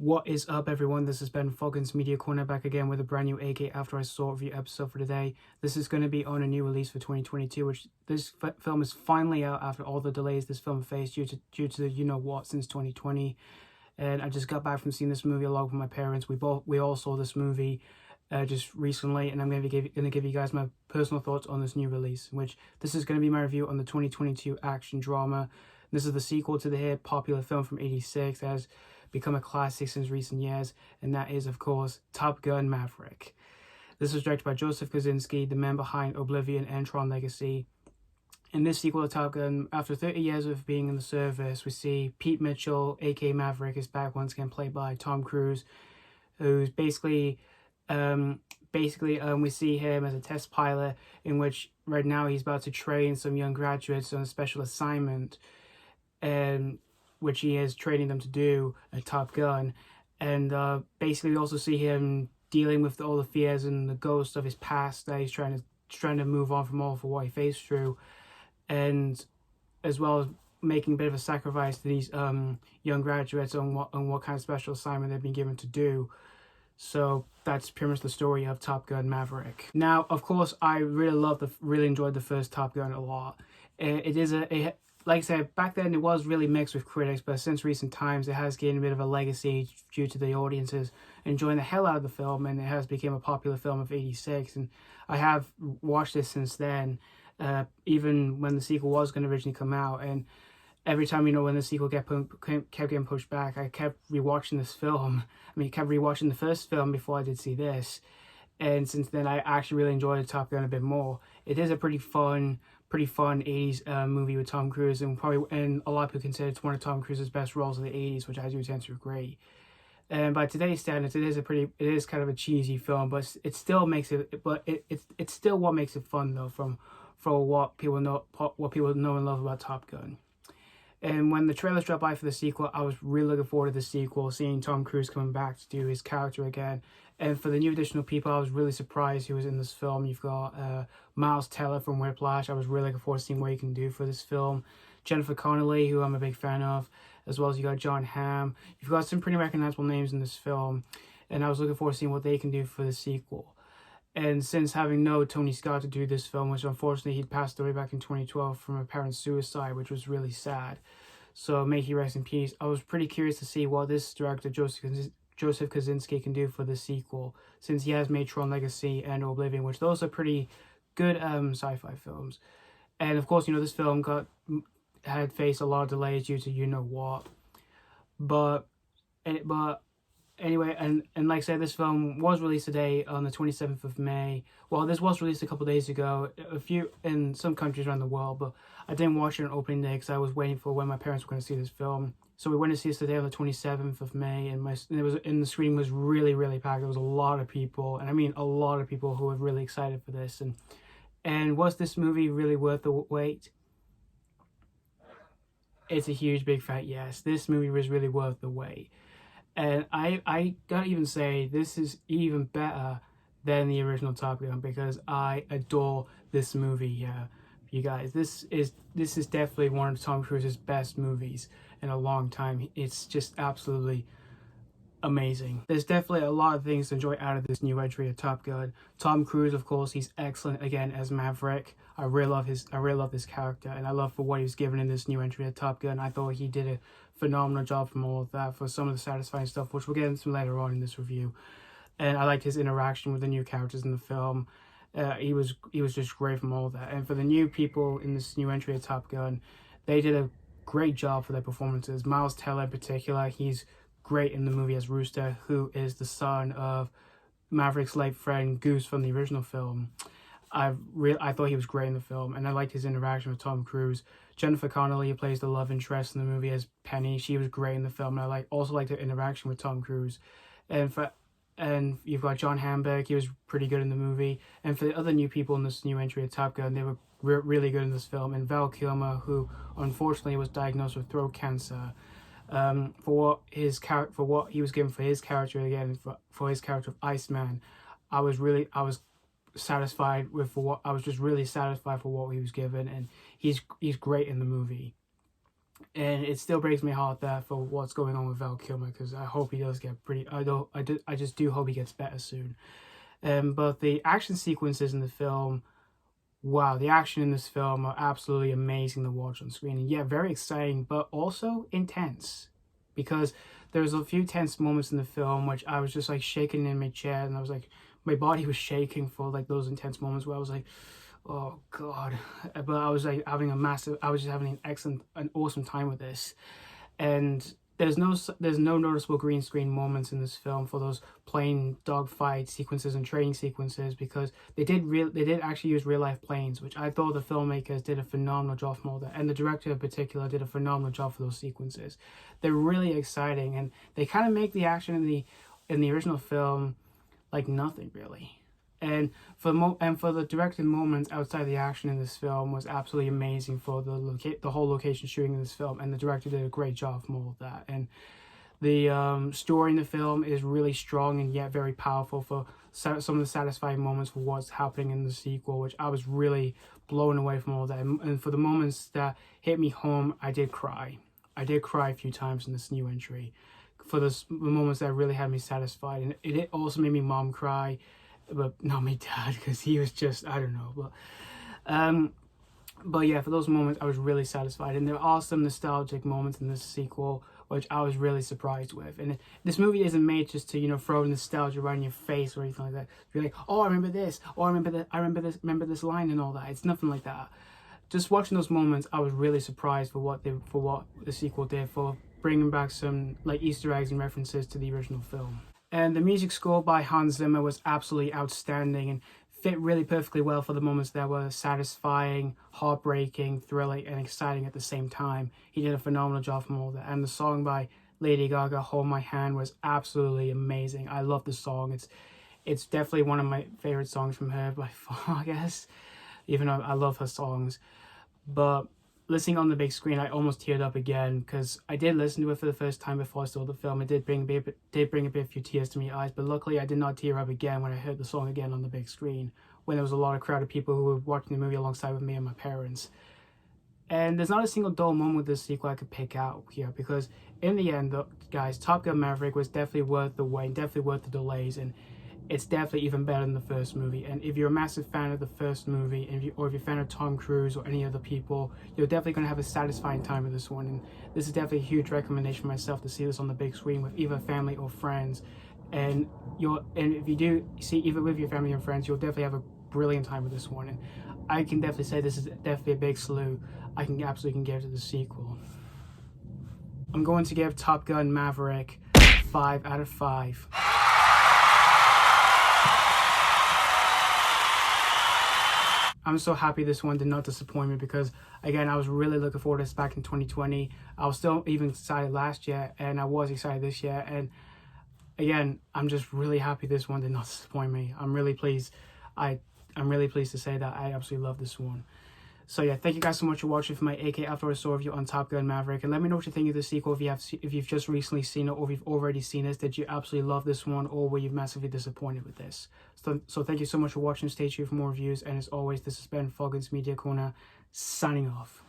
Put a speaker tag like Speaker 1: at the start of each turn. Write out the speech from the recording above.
Speaker 1: What is up, everyone? This has been Foggins Media Corner back again with a brand new AK After I Saw review episode for today. This is going to be on a new release for 2022, which this film is finally out after all the delays this film faced due to the you-know-what since 2020. And I just got back from seeing this movie along with my parents. We all saw this movie just recently, and I'm going to give you guys my personal thoughts on this new release, which this is going to be my review on the 2022 action drama. This is the sequel to the hit popular film from '86 that has become a classic since recent years, and that is, of course, Top Gun: Maverick. This was directed by Joseph Kosinski, the man behind Oblivion and Tron Legacy. In this sequel to Top Gun, after 30 years of being in the service, we see Pete Mitchell, aka Maverick, is back once again, played by Tom Cruise, who's basically we see him as a test pilot, in which right now he's about to train some young graduates on a special assignment, and which he is training them to do at Top Gun. And basically we also see him dealing with all the fears and the ghosts of his past that he's trying to move on from all for what he faced through, and as well as making a bit of a sacrifice to these young graduates on what kind of special assignment they've been given to do. So that's pretty much the story of Top Gun: Maverick. Now, of course, I really enjoyed the first Top Gun a lot. Like I said, back then it was really mixed with critics, but since recent times it has gained a bit of a legacy due to the audiences enjoying the hell out of the film, and it has become a popular film of '86. And I have watched this since then, even when the sequel was going to originally come out. And every time, when the sequel kept getting pushed back, I kept rewatching this film. I kept rewatching the first film before I did see this. And since then, I actually really enjoyed Top Gun a bit more. It is a pretty fun 80s movie with Tom Cruise, and a lot of people consider it one of Tom Cruise's best roles of the 80s, which I do tend to agree. And by today's standards, it is kind of a cheesy film, but it still makes it. But it's still what makes it fun though, for what people know and love about Top Gun. And when the trailers dropped by for the sequel, I was really looking forward to the sequel, seeing Tom Cruise coming back to do his character again. And for the new additional people, I was really surprised who was in this film. You've got Miles Teller from Whiplash. I was really looking forward to seeing what he can do for this film. Jennifer Connelly, who I'm a big fan of, as well as you got John Hamm. You've got some pretty recognizable names in this film, and I was looking forward to seeing what they can do for the sequel. And since having no Tony Scott to do this film, which unfortunately he passed away back in 2012 from apparent suicide, which was really sad. So may he rest in peace. I was pretty curious to see what this director, Joseph Kosinski, can do for the sequel, since he has made Tron Legacy and Oblivion, which those are pretty good sci-fi films. And of course, this film had faced a lot of delays due to you-know-what. But anyway, and like I said, this film was released today on the 27th of May. Well, this was released a couple days ago, in some countries around the world, but I didn't watch it on opening day because I was waiting for when my parents were going to see this film. So we went to see this today on the 27th of May, and the screen was really, really packed. There was a lot of people, and I mean a lot of people who were really excited for this. And was this movie really worth the wait? It's a huge, big fat yes. This movie was really worth the wait. And I gotta even say, this is even better than the original Top Gun, because I adore this movie. You guys, this is definitely one of Tom Cruise's best movies in a long time. It's just absolutely amazing. There's definitely a lot of things to enjoy out of this new entry of Top Gun. Tom Cruise, of course, he's excellent again as Maverick. I really love this character, and I love for what he was given in this new entry of Top Gun. I thought he did a phenomenal job from all of that, for some of the satisfying stuff, which we'll get into later on in this review. And I liked his interaction with the new characters in the film. He was just great from all of that. And for the new people in this new entry of Top Gun, they did a great job for their performances. Miles Teller in particular, he's great in the movie as Rooster, who is the son of Maverick's late friend Goose from the original film. I thought he was great in the film, and I liked his interaction with Tom Cruise. Jennifer Connelly, who plays the love interest in the movie as Penny, she was great in the film, and I also liked her interaction with Tom Cruise. And you've got John Hamburg, he was pretty good in the movie. And for the other new people in this new entry of Top Gun, they were really good in this film. And Val Kilmer, who unfortunately was diagnosed with throat cancer, for what he was given for his character again, for his character of Iceman, I was really satisfied for what he was given, and he's great in the movie. And it still breaks my heart there for what's going on with Val Kilmer, because I hope he does get pretty. I just do hope he gets better soon. But the action sequences in the film, wow, the action in this film are absolutely amazing to watch on screen. And yeah, very exciting, but also intense, because there's a few tense moments in the film which I was just like shaking in my chair, and I was like, my body was shaking for like those intense moments where I was like, oh god. But I was like having I was just having an awesome time with this. And there's no noticeable green screen moments in this film for those plane dogfight sequences and training sequences, because they did actually use real life planes, which I thought the filmmakers did a phenomenal job from all that, and the director in particular did a phenomenal job for those sequences. They're really exciting, and they kind of make the action in the original film like nothing really. And for the directed moments outside the action in this film was absolutely amazing for the whole location shooting in this film, and the director did a great job from all of that. And the story in the film is really strong and yet very powerful for some of the satisfying moments for what's happening in the sequel, which I was really blown away from all that. And for the moments that hit me home, I did cry. I did cry a few times in this new entry. For the moments that really had me satisfied, and it also made me mom cry. But not my dad, because he was just, I don't know, but yeah, for those moments I was really satisfied. And there are some nostalgic moments in this sequel which I was really surprised with. And this movie isn't made just to, you know, throw nostalgia right in your face or anything like that. You're like, oh, I remember this, or I remember this line and all that. It's nothing like that. Just watching those moments, I was really surprised for what the sequel did, for bringing back some like Easter eggs and references to the original film. And the music score by Hans Zimmer was absolutely outstanding and fit really perfectly well for the moments that were satisfying, heartbreaking, thrilling, and exciting at the same time. He did a phenomenal job from all that. And the song by Lady Gaga, Hold My Hand, was absolutely amazing. I love the song. It's definitely one of my favorite songs from her by far, I guess, even though I love her songs. But listening on the big screen, I almost teared up again, because I did listen to it for the first time before I saw the film. It did bring a few tears to my eyes, but luckily I did not tear up again when I heard the song again on the big screen, when there was a lot of crowd of people who were watching the movie alongside with me and my parents. And there's not a single dull moment with this sequel I could pick out here, because in the end, guys, Top Gun Maverick was definitely worth the wait, definitely worth the delays, and it's definitely even better than the first movie. And if you're a massive fan of the first movie, or if you're a fan of Tom Cruise or any other people, you're definitely going to have a satisfying time with this one. And this is definitely a huge recommendation for myself to see this on the big screen with either family or friends. And if you do see either with your family or friends, you'll definitely have a brilliant time with this one. And I can definitely say this is definitely a big salute I can absolutely give to the sequel. I'm going to give Top Gun Maverick 5 out of 5. I'm so happy this one did not disappoint me, because again, I was really looking forward to this back in 2020. I was still even excited last year, and I was excited this year. And again, I'm just really happy this one did not disappoint me. I'm really pleased. I'm really pleased to say that I absolutely love this one. So yeah, thank you guys so much for watching for my AK After Store review on Top Gun Maverick, and let me know what you think of the sequel. If you've just recently seen it, or if you've already seen this, did you absolutely love this one, or were you massively disappointed with this? So thank you so much for watching. Stay tuned for more reviews, and as always, this has been Foggins Media Corner signing off.